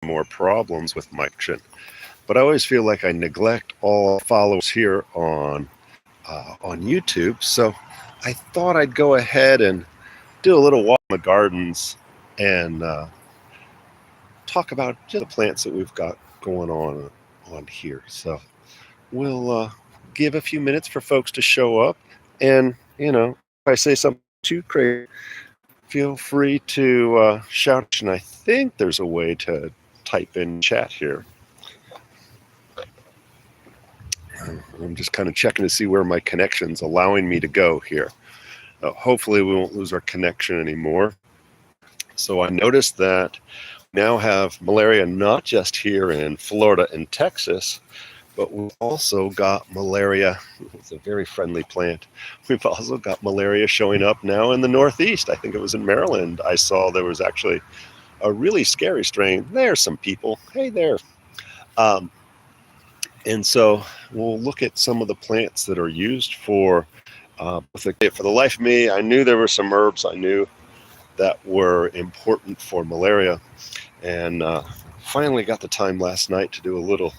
more problems with my connection. But I always feel like I neglect all followers here on YouTube. So I thought I'd go ahead and do a little walk in the gardens and talk about just the plants that we've got going on here. So we'll give a few minutes for folks to show up. And, if I say something too crazy, feel free to shout. And I think there's a way to type in chat here. I'm just kind of checking to see where my connection's allowing me to go here. Hopefully we won't lose our connection anymore. So I noticed that we now have malaria not just here in Florida and Texas, but we've also got malaria. It's a very friendly plant. We've also got malaria showing up now in the Northeast. I think it was in Maryland. I saw there was actually a really scary strain. There's some people. Hey there. And so we'll look at some of the plants that are used for the life of me. I knew there were some herbs I knew that were important for malaria, and finally got the time last night to do a little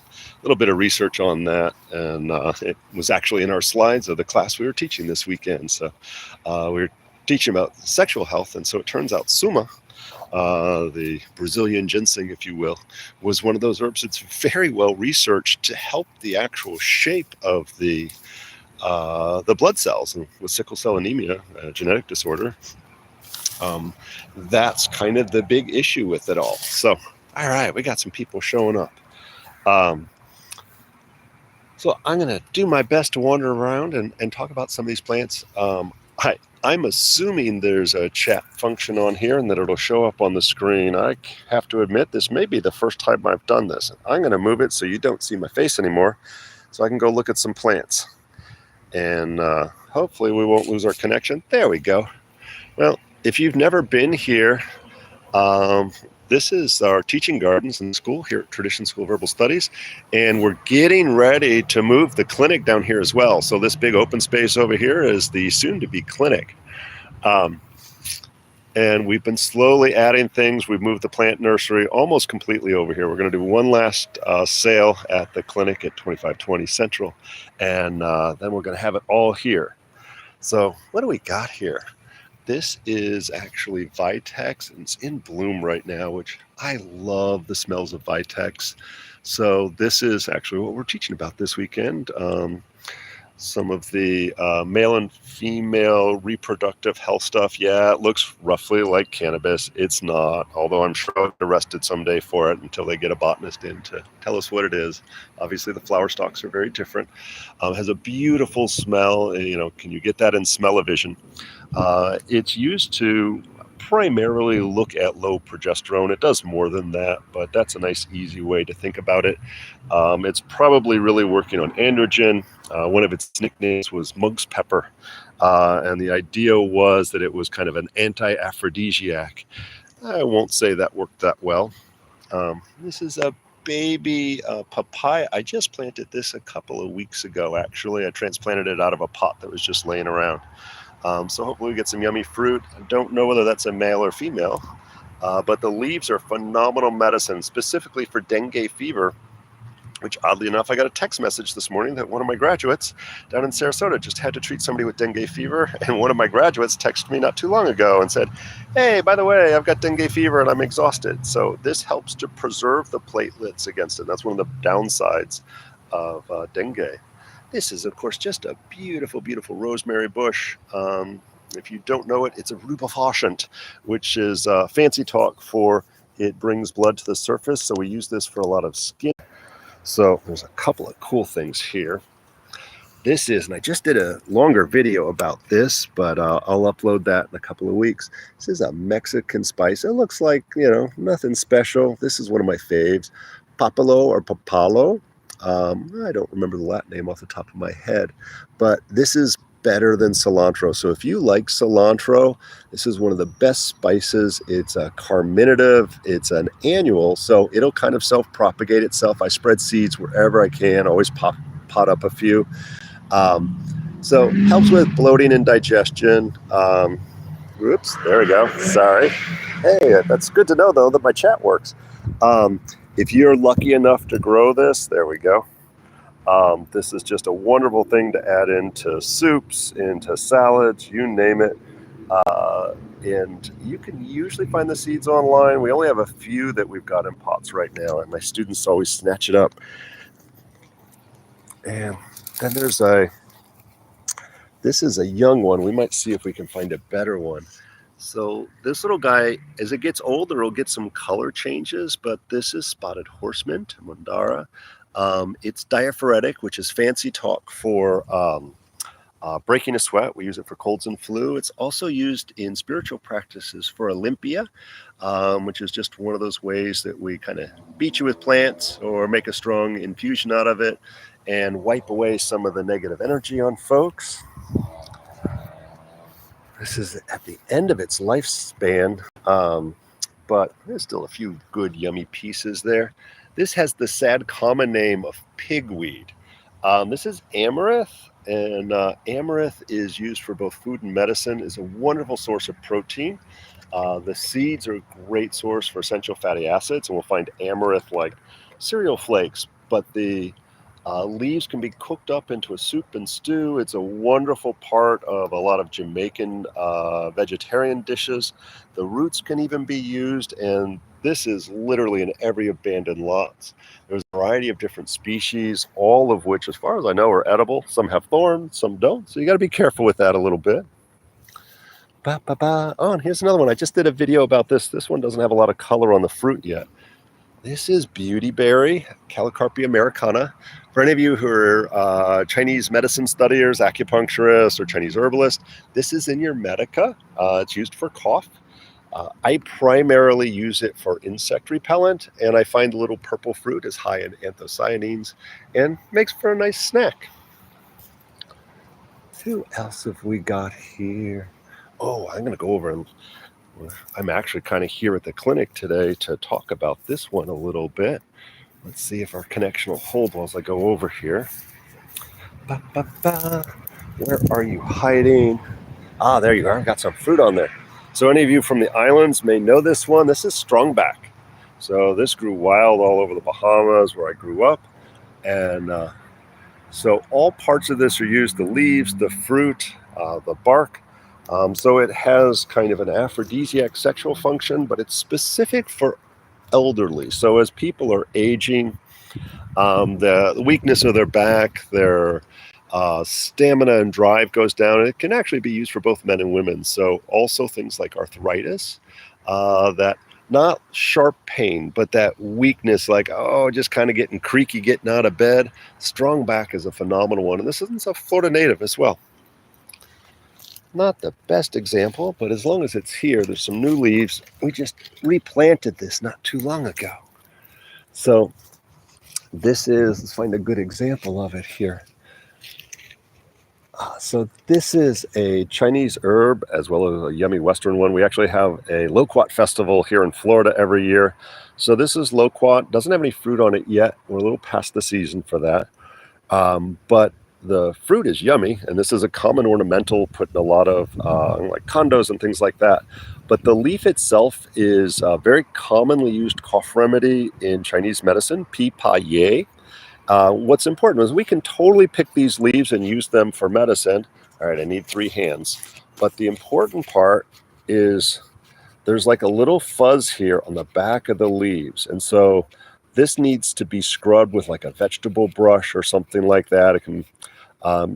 bit of research on that, and it was actually in our slides of the class we were teaching this weekend. So we were teaching about sexual health, and so it turns out suma, the Brazilian ginseng, if you will, was one of those herbs that's very well researched to help the actual shape of the blood cells. And with sickle cell anemia, a genetic disorder, that's kind of the big issue with it all. So, all right, we got some people showing up. So I'm going to do my best to wander around and talk about some of these plants. I'm assuming there's a chat function on here and that it'll show up on the screen. I have to admit, this may be the first time I've done this. I'm going to move it so you don't see my face anymore, so I can go look at some plants. And hopefully we won't lose our connection. There we go. Well, if you've never been here, this is our teaching gardens in school here at Tradition School of Herbal Studies, and we're getting ready to move the clinic down here as well. So this big open space over here is the soon-to-be clinic. And we've been slowly adding things. We've moved the plant nursery almost completely over here. We're going to do one last sale at the clinic at 2520 Central, and then we're going to have it all here. So what do we got here? This is actually Vitex, and it's in bloom right now, which I love the smells of Vitex. So this is actually what we're teaching about this weekend. Some of the male and female reproductive health stuff. Yeah, it looks roughly like cannabis. It's not, although I'm sure I'll get arrested someday for it until they get a botanist in to tell us what it is. Obviously, the flower stalks are very different. Has a beautiful smell. Can you get that in smell-o-vision? It's used to primarily look at low progesterone. It does more than that, but that's a nice, easy way to think about it. It's probably really working on androgen. One of its nicknames was Monk's Pepper, and the idea was that it was kind of an anti-aphrodisiac. I won't say that worked that well. This is a baby papaya. I just planted this a couple of weeks ago, actually. I transplanted it out of a pot that was just laying around. So hopefully we get some yummy fruit. I don't know whether that's a male or female, but the leaves are phenomenal medicine, specifically for dengue fever, which oddly enough, I got a text message this morning that one of my graduates down in Sarasota just had to treat somebody with dengue fever. And one of my graduates texted me not too long ago and said, hey, by the way, I've got dengue fever and I'm exhausted. So this helps to preserve the platelets against it. That's one of the downsides of dengue. This is, of course, just a beautiful, beautiful rosemary bush. If you don't know it, it's a rubefacient, which is fancy talk for it brings blood to the surface. So we use this for a lot of skin. So there's a couple of cool things here. This is, and I just did a longer video about this, but I'll upload that in a couple of weeks. This is a Mexican spice. It looks like, nothing special. This is one of my faves. Papalo or papalo. I don't remember the Latin name off the top of my head, but this is better than cilantro. So if you like cilantro, this is one of the best spices. It's a carminative. It's an annual, so it'll kind of self-propagate itself. I spread seeds wherever I can, always pot up a few. So helps with bloating and digestion. Oops, there we go. Sorry. Hey, that's good to know, though, that my chat works. If you're lucky enough to grow this, there we go. This is just a wonderful thing to add into soups, into salads, you name it. And you can usually find the seeds online. We only have a few that we've got in pots right now, and my students always snatch it up. And then this is a young one. We might see if we can find a better one. So this little guy, as it gets older, will get some color changes, but this is spotted horsemint, Mandara. It's diaphoretic, which is fancy talk for breaking a sweat. We use it for colds and flu. It's also used in spiritual practices for Olympia, which is just one of those ways that we kind of beat you with plants or make a strong infusion out of it and wipe away some of the negative energy on folks. This is at the end of its lifespan, but there's still a few good, yummy pieces there. This has the sad common name of pigweed. This is amaranth, and amaranth is used for both food and medicine. It's a wonderful source of protein. The seeds are a great source for essential fatty acids, and we'll find amaranth like cereal flakes, but the leaves can be cooked up into a soup and stew. It's a wonderful part of a lot of Jamaican vegetarian dishes. The roots can even be used, and this is literally in every abandoned lots. There's a variety of different species, all of which, as far as I know, are edible. Some have thorns, some don't, so you got to be careful with that a little bit. Oh, and here's another one. I just did a video about this. This one doesn't have a lot of color on the fruit yet. This is beautyberry, Calicarpia americana. For any of you who are Chinese medicine studiers, acupuncturists, or Chinese herbalists, this is in your medica. It's used for cough. I primarily use it for insect repellent, and I find the little purple fruit is high in anthocyanins and makes for a nice snack. Who else have we got here? Oh, I'm going to go over and I'm actually kind of here at the clinic today to talk about this one a little bit. Let's see if our connection will hold while I go over here. Where are you hiding? Ah, there you are. I've got some fruit on there. So any of you from the islands may know this one. This is strongback. So this grew wild all over the Bahamas where I grew up. And so all parts of this are used, the leaves, the fruit, the bark. So it has kind of an aphrodisiac sexual function, but it's specific for elderly. So as people are aging, the weakness of their back, their stamina and drive goes down. And it can actually be used for both men and women. So also things like arthritis, that not sharp pain, but that weakness, like, just kind of getting creaky, getting out of bed. Strong back is a phenomenal one. And this is a Florida native as well. Not the best example, but as long as it's here, there's some new leaves. We just replanted this not too long ago. So this is, let's find a good example of it here. So this is a Chinese herb as well as a yummy Western one. We actually have a loquat festival here in Florida every year. So this is loquat, doesn't have any fruit on it yet. We're a little past the season for that. But the fruit is yummy, and this is a common ornamental put in a lot of like condos and things like that. But the leaf itself is a very commonly used cough remedy in Chinese medicine, pi pa ye. What's important is we can totally pick these leaves and use them for medicine. All right, I need 3 hands. But the important part is there's like a little fuzz here on the back of the leaves. And so this needs to be scrubbed with like a vegetable brush or something like that. It can,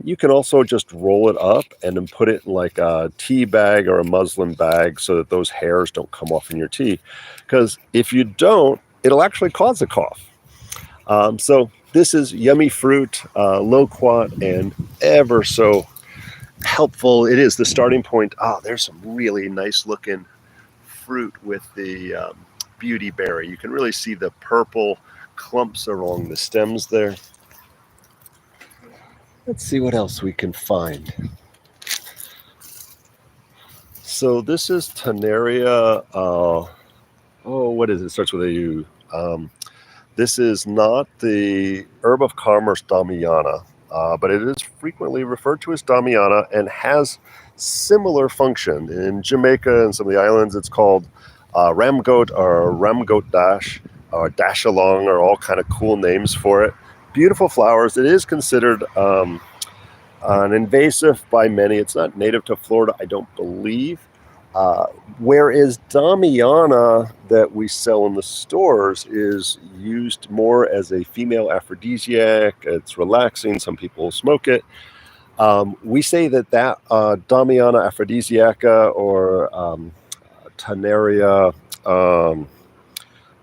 you can also just roll it up and then put it in like a tea bag or a muslin bag so that those hairs don't come off in your tea. Because if you don't, it'll actually cause a cough. So this is yummy fruit, loquat, and ever so helpful. It is the starting point. There's some really nice looking fruit with the beautyberry. You can really see the purple clumps along the stems there. Let's see what else we can find. So this is Tenaria. What is it? It starts with a U. This is not the herb of commerce Damiana, but it is frequently referred to as Damiana and has similar function. In Jamaica and some of the islands, it's called ramgoat or ramgoat dash. or dash along are all kind of cool names for it. Beautiful flowers. It is considered an invasive by many. It's not native to Florida, I don't believe. Uh, Whereas Damiana that we sell in the stores is used more as a female aphrodisiac. It's relaxing. Some people smoke it. We say that Damiana aphrodisiaca or Tanaria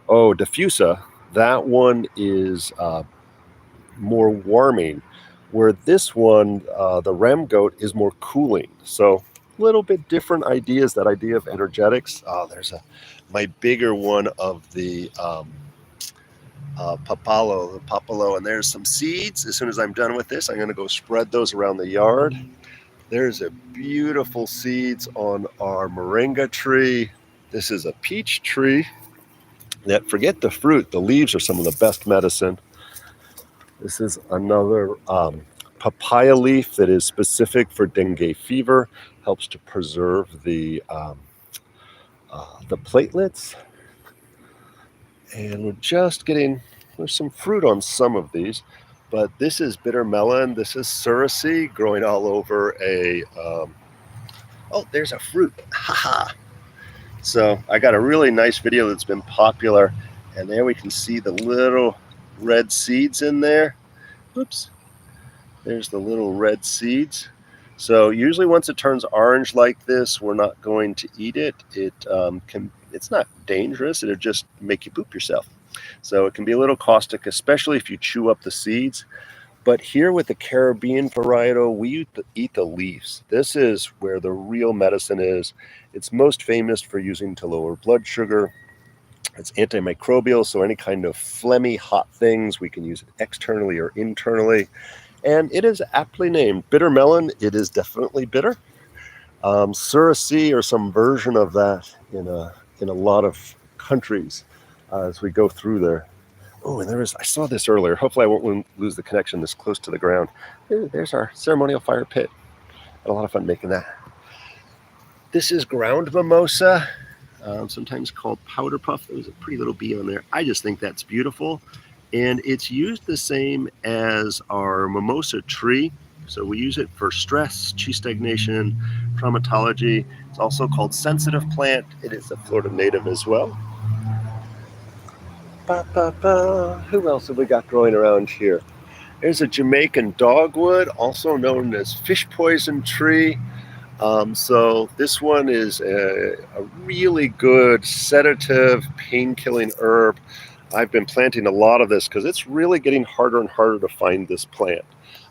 diffusa, that one is more warming, where this one, the Ram goat, is more cooling. So a little bit different ideas, that idea of energetics. There's my bigger one of the papalo, and there's some seeds. As soon as I'm done with this, I'm going to go spread those around the yard. There's a beautiful seeds on our moringa tree. This is a peach tree that, forget the fruit, the leaves are some of the best medicine. This is another papaya leaf that is specific for dengue fever, helps to preserve the platelets. And there's some fruit on some of these, but this is bitter melon. This is surasy growing all over there's a fruit. Haha. So I got a really nice video that's been popular, and there we can see the little red seeds in there. Oops. There's the little red seeds. So usually once it turns orange like this, we're not going to eat it. It's not dangerous. It'll just make you poop yourself. So it can be a little caustic, especially if you chew up the seeds. But here with the Caribbean varietal, we eat the leaves. This is where the real medicine is. It's most famous for using to lower blood sugar. It's antimicrobial, so any kind of phlegmy, hot things, we can use it externally or internally. And it is aptly named bitter melon. It is definitely bitter. Surasy, or some version of that in a lot of countries as we go through there. Oh, and I saw this earlier. Hopefully I won't lose the connection this close to the ground. There's our ceremonial fire pit. Had a lot of fun making that. This is ground mimosa, sometimes called powder puff. There's a pretty little bee on there. I just think that's beautiful. And it's used the same as our mimosa tree. So we use it for stress, chi stagnation, traumatology. It's also called sensitive plant. It is a Florida native as well. Who else have we got growing around here? There's a Jamaican dogwood, also known as fish poison tree. So this one is a really good sedative, pain-killing herb. I've been planting a lot of this because it's really getting harder and harder to find this plant.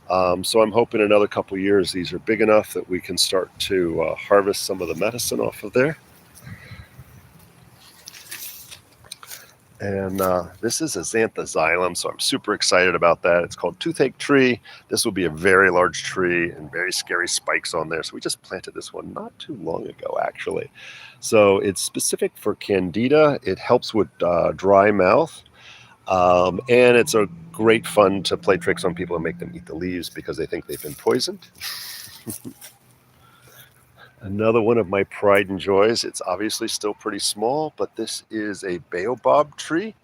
So I'm hoping in another couple of years these are big enough that we can start to harvest some of the medicine off of there. And this is a xanthosxylum, so I'm super excited about that. It's called toothache tree. This will be a very large tree and very scary spikes on there. So we just planted this one not too long ago, actually. So it's specific for candida. It helps with dry mouth. And it's a great fun to play tricks on people and make them eat the leaves because they think they've been poisoned. Another one of my pride and joys. It's obviously still pretty small, but this is a baobab tree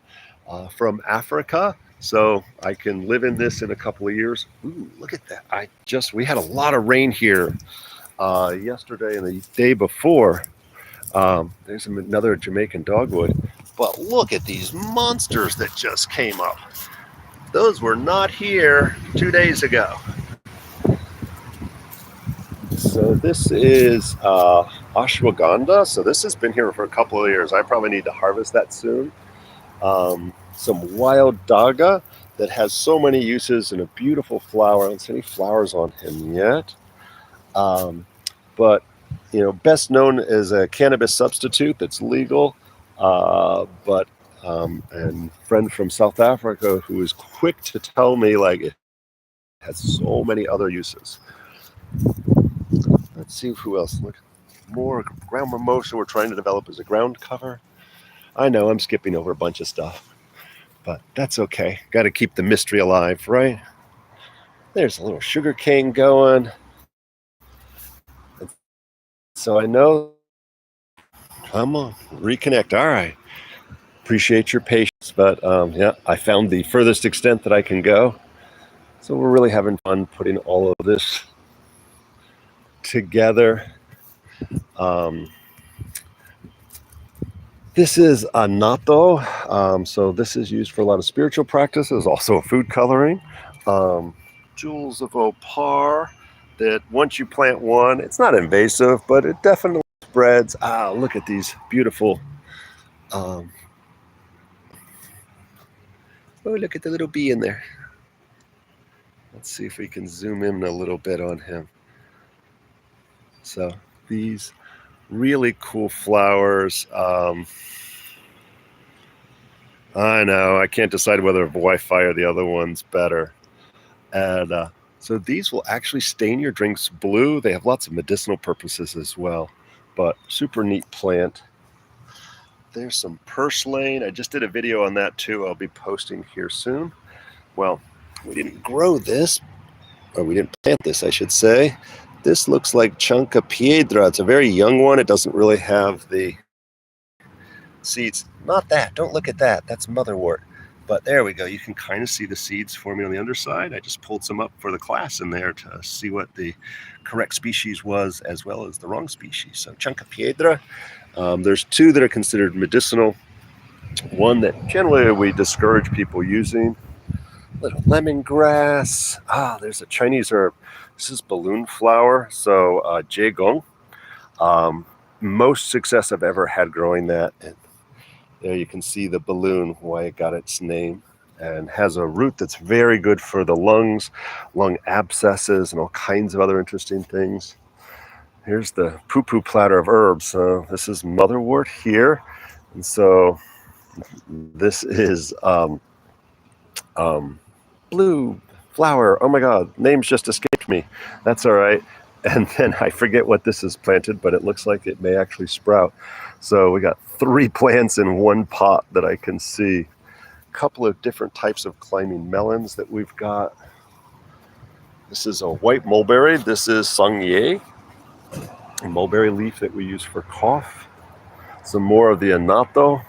from Africa. So I can live in this in a couple of years. Ooh, look at that. We had a lot of rain here yesterday and the day before. There's another Jamaican dogwood. But look at these monsters that just came up. Those were not here 2 days ago. So this is ashwagandha. So this has been here for a couple of years. I probably need to harvest that soon. Some wild daga that has so many uses and a beautiful flower. I don't see any flowers on him yet. But, best known as a cannabis substitute that's legal. And friend from South Africa who is quick to tell me it has so many other uses. Let's see who else. Look, more ground mimosa we're trying to develop as a ground cover. I know I'm skipping over a bunch of stuff, but that's okay. Got to keep the mystery alive, right? There's a little sugar cane going. So I know. Come on, reconnect. All right. Appreciate your patience. But yeah, I found the furthest extent that I can go. So we're really having fun putting all of this together. Um, this is anato. So this is used for a lot of spiritual practices, also a food coloring. Jewels of Opar, that once you plant one, it's not invasive, but it definitely spreads. Look at these beautiful. Oh, look at the little bee in there. Let's see if we can zoom in a little bit on him. So these really cool flowers. I know, I can't decide whether Wi-Fi or the other one's better. And so these will actually stain your drinks blue. They have lots of medicinal purposes as well, but super neat plant. There's some purslane. I just did a video on that too. I'll be posting here soon. Well, we didn't grow this, or we didn't plant this, I should say. This looks like Chanca Piedra. It's a very young one. It doesn't really have the seeds. Not that. Don't look at that. That's motherwort. But there we go. You can kind of see the seeds forming on the underside. I just pulled some up for the class in there to see what the correct species was as well as the wrong species. So Chanca Piedra. There's two that are considered medicinal. One that generally we discourage people using. Little lemongrass. There's a Chinese herb. This is balloon flower. So Jiegong. Most success I've ever had growing that. And there you can see the balloon, why it got its name, and has a root that's very good for the lungs, lung abscesses, and all kinds of other interesting things. Here's the poo-poo platter of herbs. So this is motherwort here. And so this is blue flower. Oh my God, names just escaped me. That's all right. And then I forget what this is planted, but it looks like it may actually sprout. So we got 3 plants in one pot that I can see. A couple of different types of climbing melons that we've got. This is a white mulberry. This is sangye, a mulberry leaf that we use for cough. Some more of the anato.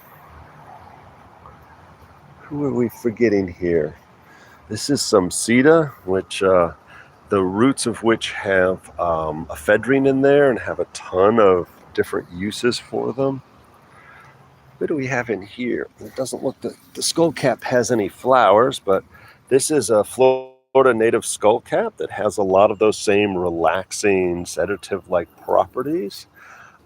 Who are we forgetting here? This is some cedar, which the roots of which have ephedrine in there and have a ton of different uses for them. What do we have in here? It doesn't look the skullcap has any flowers, but this is a Florida native skullcap that has a lot of those same relaxing, sedative-like properties.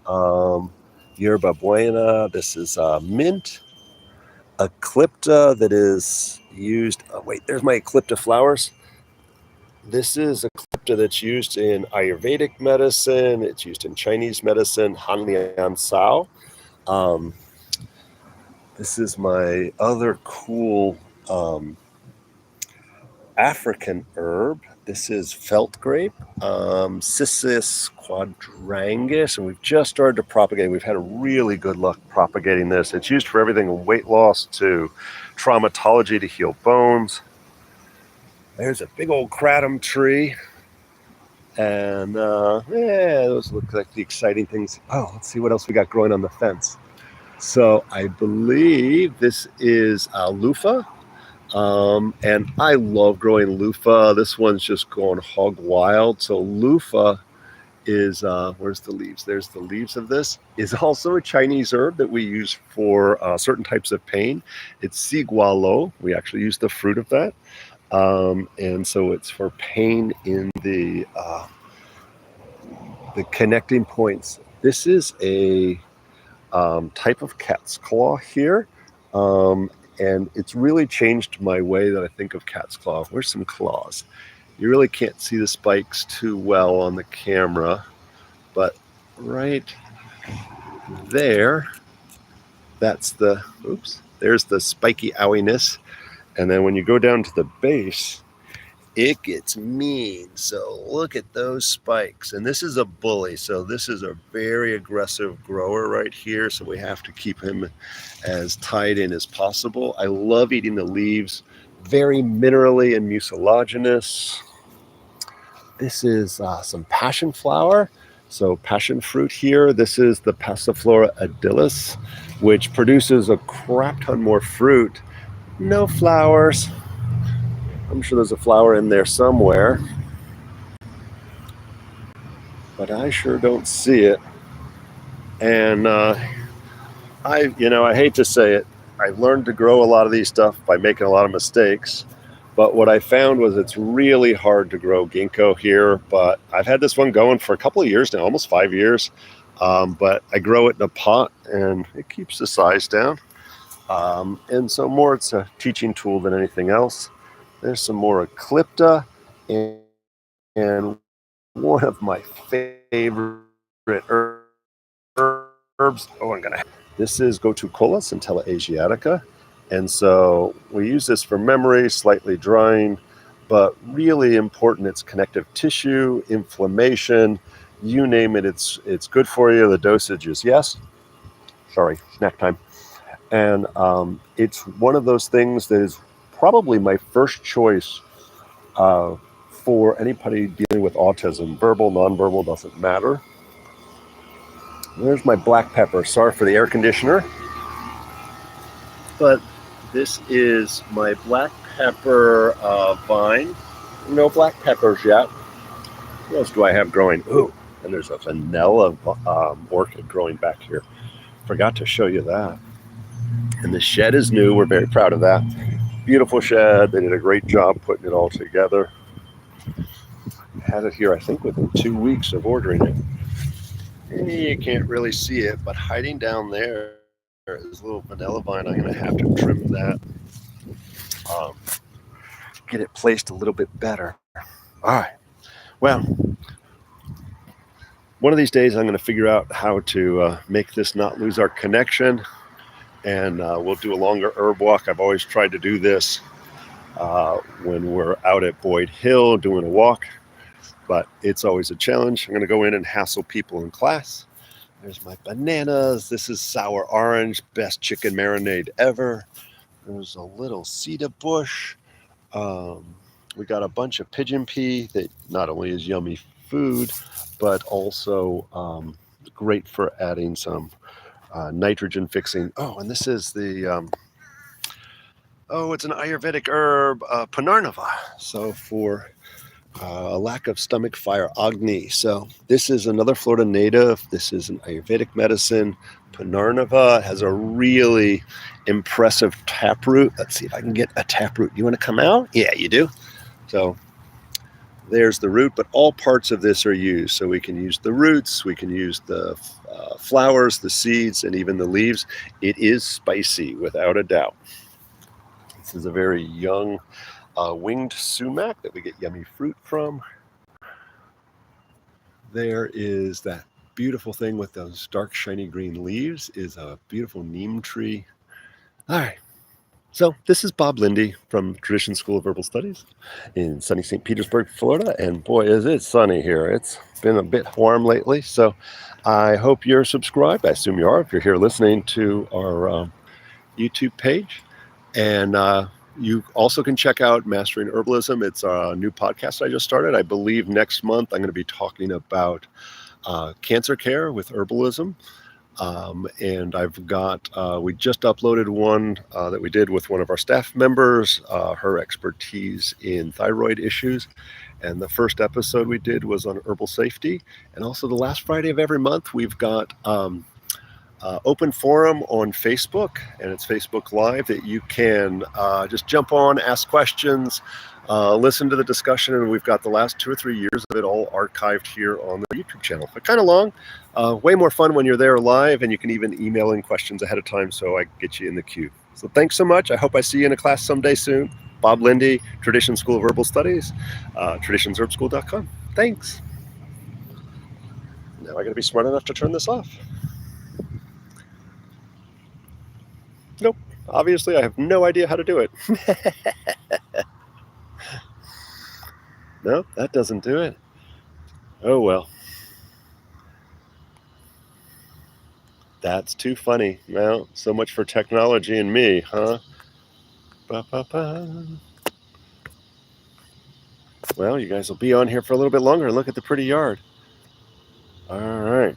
Yerba buena. This is mint. Eclipta that is used. Oh, wait, there's my Eclipta flowers. This is Eclipta that's used in Ayurvedic medicine. It's used in Chinese medicine, Hanlian Sao. This is my other cool African herb. This is felt grape, Cissus quadrangus, and we've just started to propagate. We've had a really good luck propagating this. It's used for everything from weight loss to traumatology to heal bones. There's a big old kratom tree. And those look like the exciting things. Oh, let's see what else we got growing on the fence. So I believe this is loofah. And I love growing loofah. This one's just going hog wild. So loofah is, where's the leaves? There's the leaves of this. Is also a Chinese herb that we use for certain types of pain. It's sigualo. We actually use the fruit of that. And so it's for pain in the connecting points. This is a type of cat's claw here. And it's really changed my way that I think of cat's claw. Where's some claws? You really can't see the spikes too well on the camera, but right there, that's there's the spiky owiness. And then when you go down to the base, it gets mean. So look at those spikes. And this is a bully. So this is a very aggressive grower right here. So we have to keep him as tied in as possible. I love eating the leaves. Very minerally and mucilaginous. This is some passion flower. So passion fruit here. This is the Passiflora edilis, which produces a crap ton more fruit. No flowers. I'm sure there's a flower in there somewhere, but I sure don't see it. And I hate to say it, I learned to grow a lot of these stuff by making a lot of mistakes. But what I found was it's really hard to grow ginkgo here. But I've had this one going for a couple of years now, almost 5 years. But I grow it in a pot and it keeps the size down. And so more it's a teaching tool than anything else. There's some more Eclipta, and one of my favorite herbs. This is Gotucola, Centella asiatica. And so we use this for memory, slightly drying, but really important. It's connective tissue, inflammation, you name it, it's good for you. The dosage is yes. Sorry, snack time. And it's one of those things that is probably my first choice for anybody dealing with autism. Verbal, nonverbal, doesn't matter. There's my black pepper. Sorry for the air conditioner. But this is my black pepper vine. No black peppers yet. What else do I have growing? Ooh, and there's a vanilla orchid growing back here. Forgot to show you that. And the shed is new. We're very proud of that. Beautiful shed. They did a great job putting it all together. Had it here, I think, within 2 weeks of ordering it. You can't really see it, but hiding down there is a little vanilla vine. I'm going to have to trim that, get it placed a little bit better. All right. Well, one of these days I'm going to figure out how to make this not lose our connection, and we'll do a longer herb walk. I've always tried to do this when we're out at Boyd Hill doing a walk, but it's always a challenge. I'm going to go in and hassle people in class. There's my bananas. This is sour orange, best chicken marinade ever. There's a little cedar bush. We got a bunch of pigeon pea that not only is yummy food, but also great for adding some nitrogen fixing. Oh, and this is the, it's an Ayurvedic herb, Punarnava. So for a lack of stomach fire, Agni. So this is another Florida native. This is an Ayurvedic medicine. Punarnava has a really impressive taproot. Let's see if I can get a taproot. You want to come out? Yeah, you do. So there's the root, but all parts of this are used. So we can use the roots, we can use the flowers, the seeds, and even the leaves. It is spicy, without a doubt. This is a very young winged sumac that we get yummy fruit from. There is that beautiful thing with those dark shiny green leaves is a beautiful neem tree. All right. So this is Bob Linde from Tradition School of Herbal Studies in sunny St. Petersburg, Florida. And boy, is it sunny here. It's been a bit warm lately. So I hope you're subscribed. I assume you are if you're here listening to our YouTube page. And you also can check out Mastering Herbalism. It's a new podcast I just started. I believe next month I'm going to be talking about cancer care with herbalism. And I've got, we just uploaded one that we did with one of our staff members, her expertise in thyroid issues. And the first episode we did was on herbal safety. And also the last Friday of every month, we've got open forum on Facebook, and it's Facebook Live that you can just jump on, ask questions, listen to the discussion, and we've got the last 2 or 3 years of it all archived here on the YouTube channel. But kind of long, way more fun when you're there live, and you can even email in questions ahead of time so I can get you in the queue. So thanks so much. I hope I see you in a class someday soon. Bob Linde, Tradition School of Herbal Studies, traditionsherbschool.com. Thanks. Now I got to be smart enough to turn this off. Nope. Obviously, I have no idea how to do it. No, that doesn't do it. Oh, well. That's too funny. Well, so much for technology and me, huh? Ba-ba-ba. Well, you guys will be on here for a little bit longer and look at the pretty yard. All right.